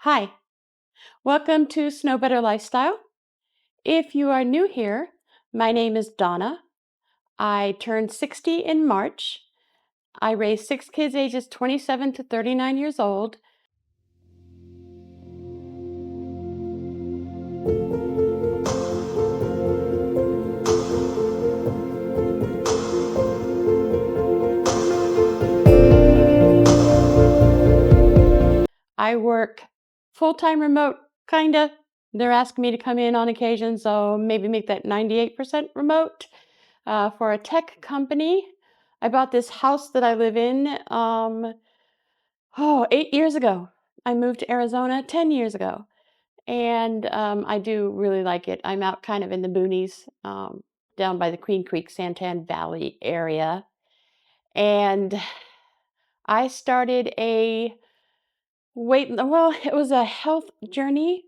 Hi, welcome to Snow Better Lifestyle. If you are new here, my name is Donna. I turned 60 in March. I raised 6 kids ages 27 to 39 years old. I work full-time remote, kinda. They're asking me to come in on occasion, so maybe make that 98% remote for a tech company. I bought this house that I live in 8 years ago. I moved to Arizona 10 years ago. And I do really like it. I'm out kind of in the boonies, down by the Queen Creek, Santan Valley area. And I started it was a health journey,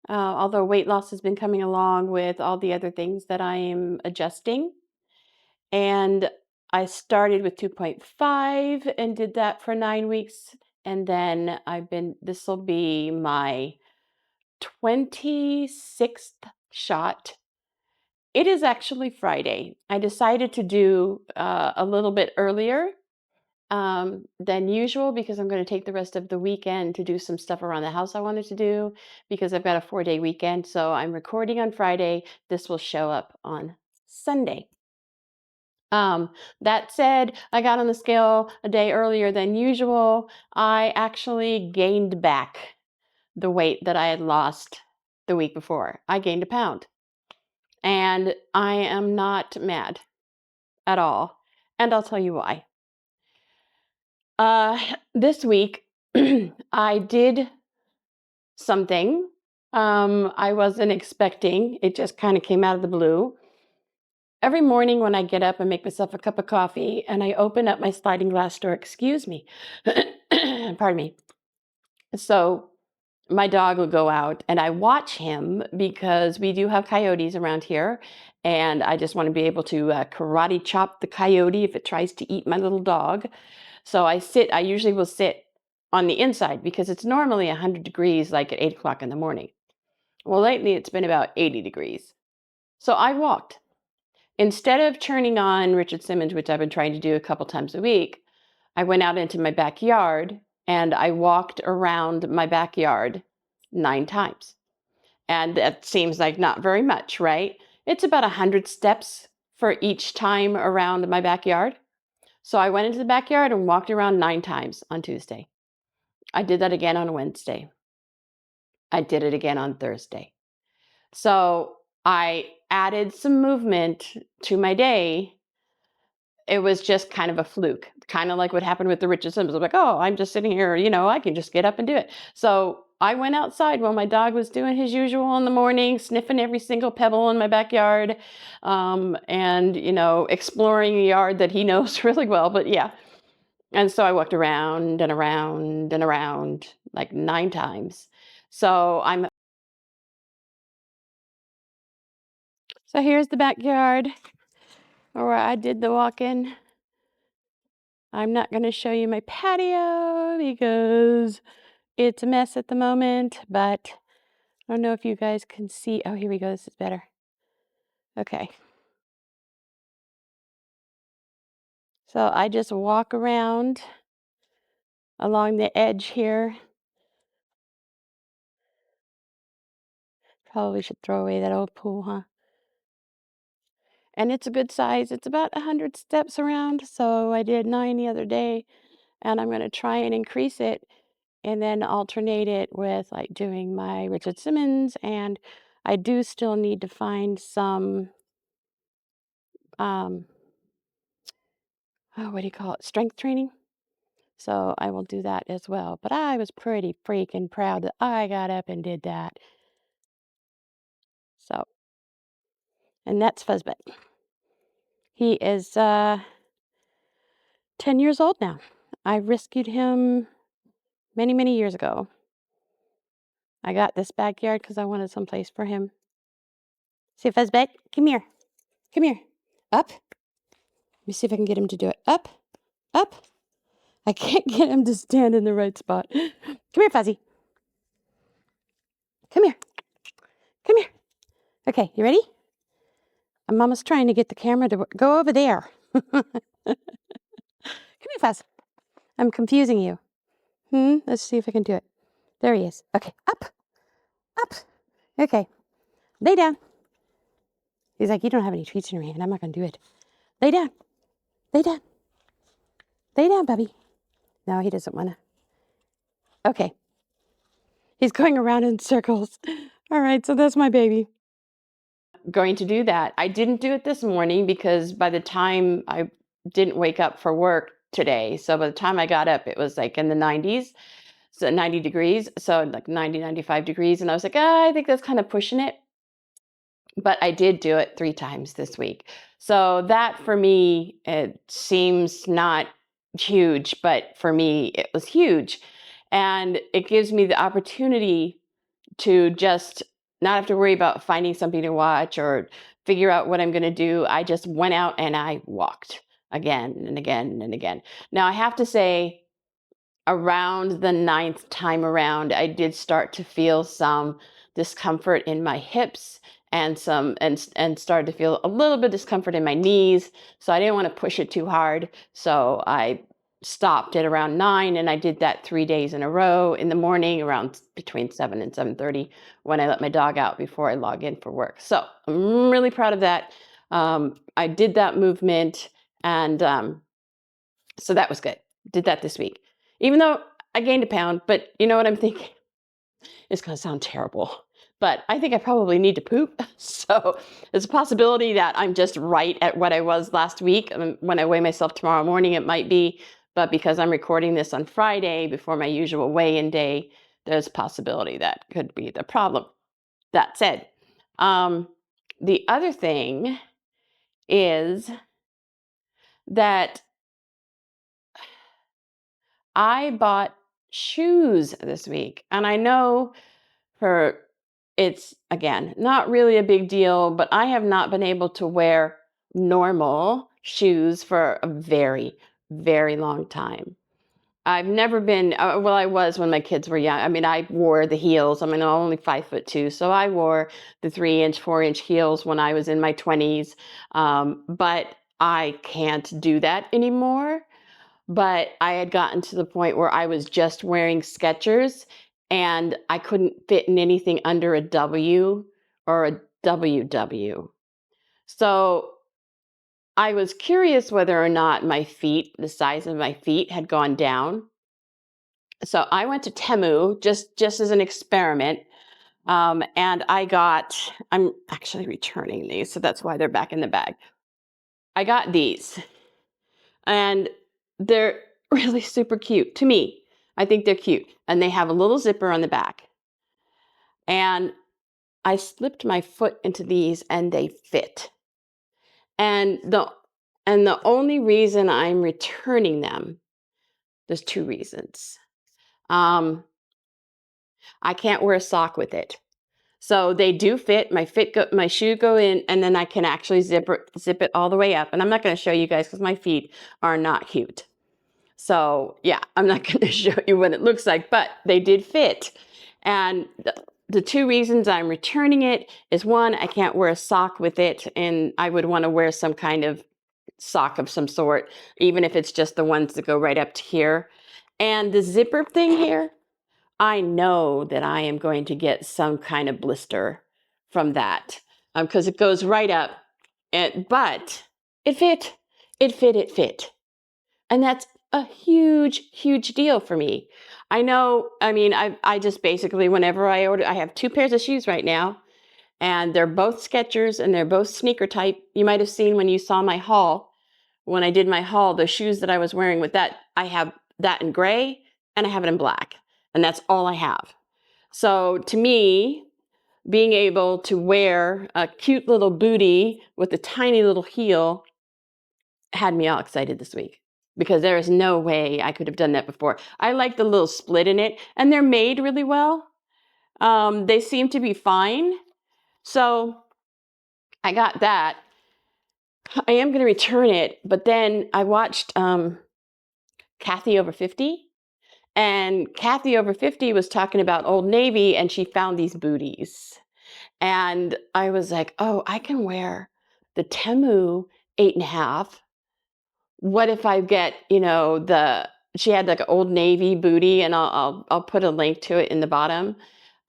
although weight loss has been coming along with all the other things that I am adjusting. And I started with 2.5 and did that for 9 weeks. And then this will be my 26th shot. It is actually Friday. I decided to do a little bit earlier than usual because I'm going to take the rest of the weekend to do some stuff around the house I wanted to do because I've got a 4-day weekend. So I'm recording on Friday. This will show up on Sunday. That said, I got on the scale a day earlier than usual. I actually gained back the weight that I had lost the week before. I gained a pound. And I am not mad at all. And I'll tell you why. This week, I did something I wasn't expecting. It just kind of came out of the blue. Every morning when I get up, I make myself a cup of coffee and I open up my sliding glass door. Excuse me. Pardon me. So my dog will go out and I watch him because we do have coyotes around here. And I just want to be able to karate chop the coyote if it tries to eat my little dog. So I usually will sit on the inside because it's normally 100 degrees like at 8 o'clock in the morning. Well, lately it's been about 80 degrees. So I walked. Instead of turning on Richard Simmons, which I've been trying to do a couple times a week, I went out into my backyard and I walked around my backyard 9 times. And that seems like not very much, right? It's about 100 steps for each time around my backyard. So I went into the backyard and walked around 9 times on Tuesday. I did that again on Wednesday. I did it again on Thursday. So I added some movement to my day. It was just kind of a fluke, kind of like what happened with the Richard Simmons. I'm like, oh, I'm just sitting here, I can just get up and do it. So I went outside while my dog was doing his usual in the morning, sniffing every single pebble in my backyard, and, exploring a yard that he knows really well. But yeah. And so I walked around and around and around like 9 times. So here's the backyard where I did the walking. I'm not going to show you my patio because it's a mess at the moment, but I don't know if you guys can see. Oh, here we go. This is better. Okay. So I just walk around along the edge here. Probably should throw away that old pool, huh? And it's a good size. It's about 100 steps around. So I did 9 the other day, and I'm going to try and increase it and then alternate it with like doing my Richard Simmons. And I do still need to find some, what do you call it? Strength training. So I will do that as well. But I was pretty freaking proud that I got up and did that. So, and that's Fuzzbutt. He is 10 years old now. I rescued him many, many years ago. I got this backyard because I wanted some place for him. See, Fuzzbutt, come here. Come here. Up. Let me see if I can get him to do it. Up. Up. I can't get him to stand in the right spot. Come here, Fuzzy. Come here. Come here. Okay, you ready? Mama's trying to get the camera to go over there. Come here, Fuzz. I'm confusing you. Let's see if I can do it. There he is. Okay, up. Up. Okay. Lay down. He's like, you don't have any treats in your hand. I'm not going to do it. Lay down. Lay down. Lay down, Bubby. No, he doesn't want to. Okay. He's going around in circles. All right, so that's my baby. Going to do that. I didn't do it this morning because by the time I didn't wake up for work today, so by the time I got up, it was like in the 90s, so 90 degrees, so like 90, 95 degrees. And I was like, I think that's kind of pushing it. But I did do it 3 times this week. So that for me, it seems not huge, but for me, it was huge. And it gives me the opportunity to just not have to worry about finding something to watch or figure out what I'm going to do. I just went out and I walked again and again and again. Now, I have to say, around the 9th time around, I did start to feel some discomfort in my hips and started to feel a little bit of discomfort in my knees. So I didn't want to push it too hard. So I stopped at around 9, and I did that 3 days in a row in the morning around between 7 and 7:30 when I let my dog out before I log in for work. So I'm really proud of that. I did that movement, and so that was good. Did that this week. Even though I gained a pound, but you know what I'm thinking? It's going to sound terrible, but I think I probably need to poop. So there's a possibility that I'm just right at what I was last week. When I weigh myself tomorrow morning, it might be, but because I'm recording this on Friday before my usual weigh-in day, there's a possibility that could be the problem. That said, the other thing is that I bought shoes this week, and I know for it's again not really a big deal, but I have not been able to wear normal shoes for a very, very long time. I've never been, well, I was when my kids were young. I mean, I wore the heels. I mean, I'm only 5'2", so I wore the 3-inch, 4-inch heels when I was in my 20s. But I can't do that anymore. But I had gotten to the point where I was just wearing Skechers and I couldn't fit in anything under a W or a WW. So I was curious whether or not my feet, the size of my feet had gone down. So I went to Temu just as an experiment. And I'm actually returning these, so that's why they're back in the bag. I got these. And they're really super cute to me. I think they're cute. And they have a little zipper on the back. And I slipped my foot into these and they fit. And the only reason I'm returning them, there's 2 reasons. I can't wear a sock with it. So they do fit. My shoe go in, and then I can actually zip it all the way up. And I'm not going to show you guys because my feet are not cute. So yeah, I'm not going to show you what it looks like, but they did fit. And the 2 reasons I'm returning it is, 1, I can't wear a sock with it, and I would want to wear some kind of sock of some sort, even if it's just the ones that go right up to here. And the zipper thing here, I know that I am going to get some kind of blister from that because it goes right up. But it fit. It fit. And that's a huge, huge deal for me. I know, I mean, I just basically, whenever I order, I have 2 pairs of shoes right now, and they're both Skechers and they're both sneaker type. You might have seen when you saw my haul, when I did my haul, the shoes that I was wearing with that, I have that in gray and I have it in black. And that's all I have. So to me, being able to wear a cute little bootie with a tiny little heel had me all excited this week, because there is no way I could have done that before. I like the little split in it, and they're made really well. They seem to be fine. So I got that. I am going to return it, but then I watched Kathy Over 50, And Kathy over 50 was talking about Old Navy, and she found these booties. And I was like, oh, I can wear the Temu 8.5. What if I get, she had like an Old Navy booty, and I'll put a link to it in the bottom.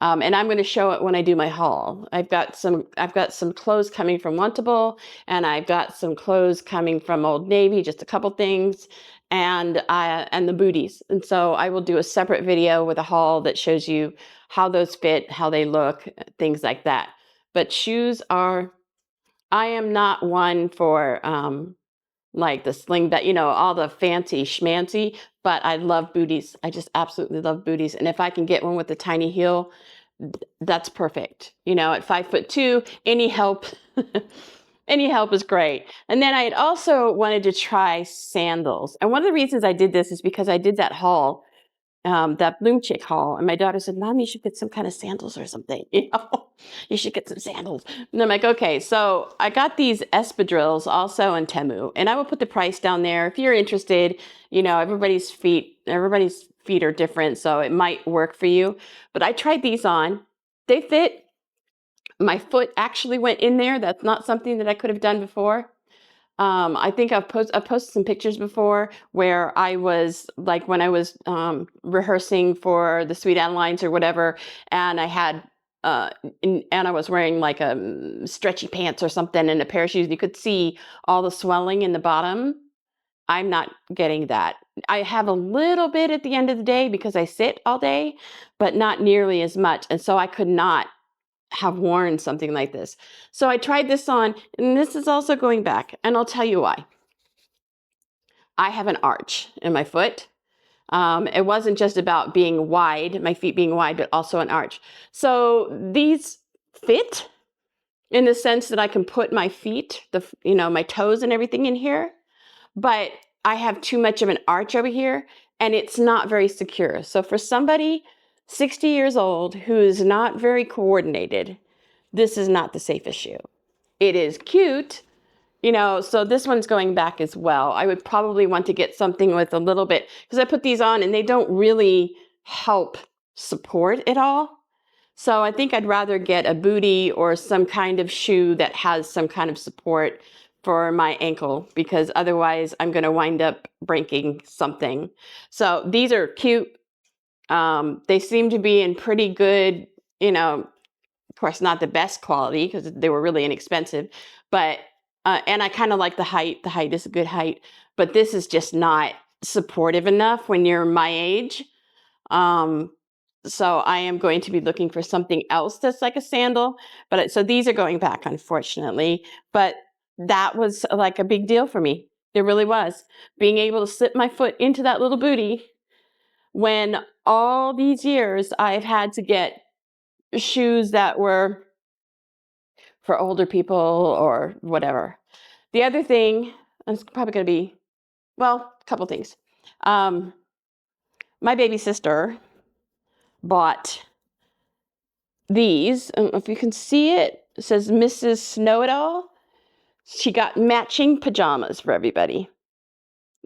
And I'm going to show it when I do my haul. I've got some clothes coming from Wantable, and I've got some clothes coming from Old Navy, just a couple things, and the booties. And so I will do a separate video with a haul that shows you how those fit, how they look, things like that. But shoes are, I am not one for like the sling that, all the fancy schmancy, but I love booties. I just absolutely love booties. And if I can get one with a tiny heel, that's perfect. At 5'2", any help, any help is great. And then I had also wanted to try sandals. And one of the reasons I did this is because I did that haul, that Bloom Chick haul. And my daughter said, Mom, you should get some kind of sandals or something. You should get some sandals. And I'm like, okay. So I got these espadrilles also in Temu, and I will put the price down there if you're interested. Everybody's feet are different, so it might work for you. But I tried these on. They fit. My foot actually went in there. That's not something that I could have done before. I think I've posted some pictures before where I was like when I was rehearsing for the Sweet Adelines or whatever, and I had and I was wearing like a stretchy pants or something and a pair of shoes. You could see all the swelling in the bottom. I'm not getting that. I have a little bit at the end of the day because I sit all day, but not nearly as much. And so I could not have worn something like this. So I tried this on, and this is also going back, and I'll tell you why. I have an arch in my foot. It wasn't just about being wide, my feet being wide, but also an arch. So these fit in the sense that I can put my feet, my toes and everything in here, but I have too much of an arch over here, and it's not very secure. So for somebody 60 years old who is not very coordinated, this is not the safest shoe. It is cute, so this one's going back as well. I would probably want to get something with a little bit, because I put these on and they don't really help support it all. So I think I'd rather get a booty or some kind of shoe that has some kind of support for my ankle, because otherwise I'm going to wind up breaking something. So these are cute. They seem to be in pretty good, of course, not the best quality because they were really inexpensive, but, and I kind of like the height. The height is a good height, but this is just not supportive enough when you're my age. So I am going to be looking for something else that's like a sandal, so these are going back, unfortunately, but that was like a big deal for me. It really was. Being able to slip my foot into that little booty when all these years I've had to get shoes that were for older people or whatever. The other thing, it's probably going to be, a couple things. My baby sister bought these. I don't know if you can see it. It says Mrs. Know-It-All. She got matching pajamas for everybody.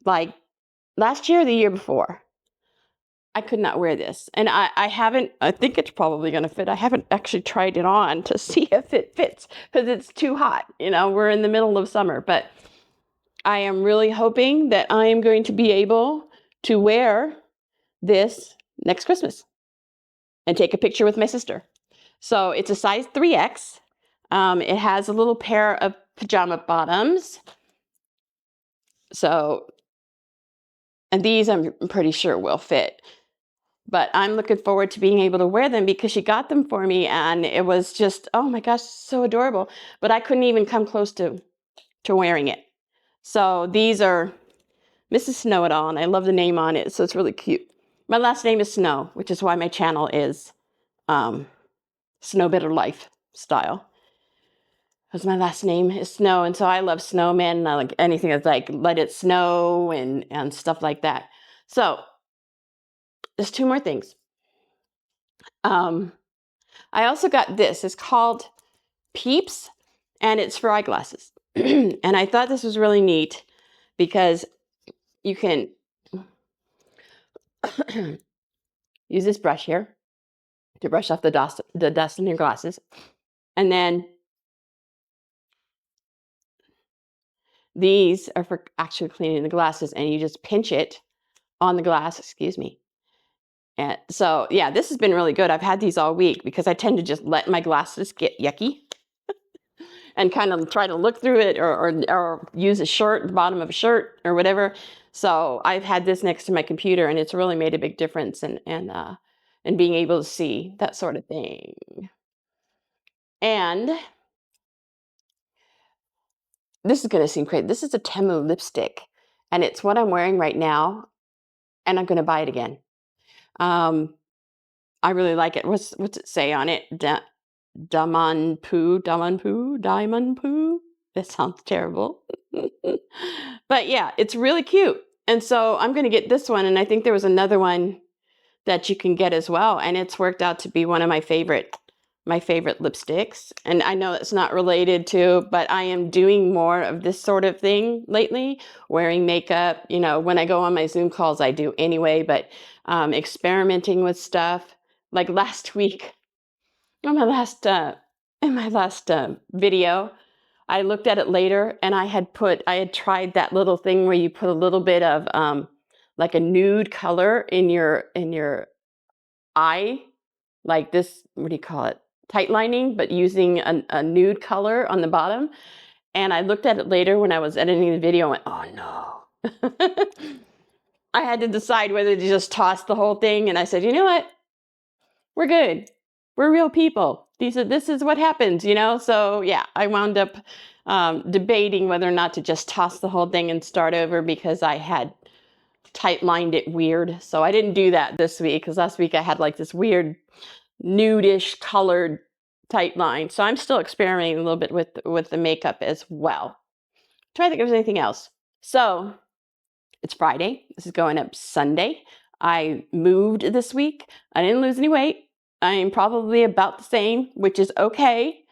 Like last year or the year before. I could not wear this. And I haven't, I think it's probably going to fit. I haven't actually tried it on to see if it fits because it's too hot. We're in the middle of summer, but I am really hoping that I am going to be able to wear this next Christmas and take a picture with my sister. So it's a size 3X. It has a little pair of pajama bottoms. So, and these I'm pretty sure will fit. But I'm looking forward to being able to wear them because she got them for me and it was just, oh my gosh, so adorable. But I couldn't even come close to wearing it. So these are Mrs. Know-It-All, and I love the name on it, so it's really cute. My last name is Snow, which is why my channel is Snow Better Life Style. Because my last name is Snow, and so I love snowmen, and I like anything that's like let it snow and stuff like that. So there's two more things. I also got this. It's called Peeps, and it's for eyeglasses. And I thought this was really neat because you can use this brush here to brush off the dust in your glasses. And then these are for actually cleaning the glasses, and you just pinch it on the glass, excuse me. And so, yeah, this has been really good. I've had these all week because I tend to just let my glasses get yucky and kind of try to look through it or use a shirt, the bottom of a shirt or whatever. So I've had this next to my computer, and it's really made a big difference in being able to see that sort of thing. And this is going to seem crazy. This is a Temu lipstick, and it's what I'm wearing right now, and I'm going to buy it again. I really like it. What's it say on it? Diamond poo. That sounds terrible. But yeah, it's really cute. And so I'm going to get this one, and I think there was another one that you can get as well, and it's worked out to be one of my favorite lipsticks. And I know it's not related to, but I am doing more of this sort of thing lately, wearing makeup. You know, when I go on my Zoom calls, I do anyway, but experimenting with stuff. Like last week, in my last video, I looked at it later, and I had tried that little thing where you put a little bit of like a nude color in your eye, like this, what do you call it? Tight lining, but using a nude color on the bottom. And I looked at it later when I was editing the video and went, oh no. I had to decide whether to just toss the whole thing. And I said, you know what? We're good. We're real people. This is what happens, you know? So yeah, I wound up debating whether or not to just toss the whole thing and start over because I had tight lined it weird. So I didn't do that this week because last week I had like this weird nudish colored tight line. So I'm still experimenting a little bit with the makeup as well. Try to think if there's anything else. So it's Friday. This is going up Sunday. I moved this week. I didn't lose any weight. I'm probably about the same, which is okay.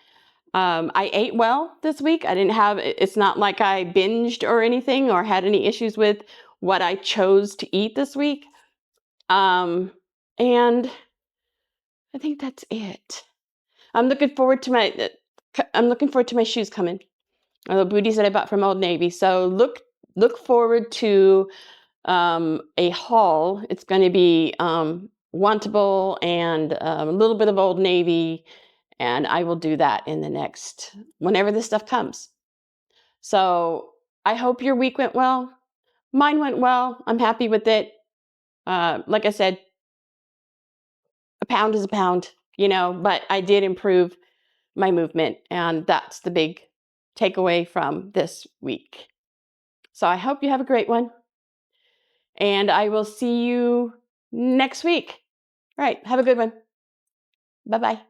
I ate well this week. It's not like I binged or anything or had any issues with what I chose to eat this week. And I think that's it. I'm looking forward to my shoes coming. The Booties that I bought from Old Navy. So look forward to a haul. It's going to be Wantable and a little bit of Old Navy, and I will do that in the next whenever this stuff comes. So I hope your week went well. Mine went well. I'm happy with it. Like I said, a pound is a pound, you know, but I did improve my movement, and that's the big takeaway from this week. So I hope you have a great one, and I will see you next week. All right, have a good one. Bye-bye.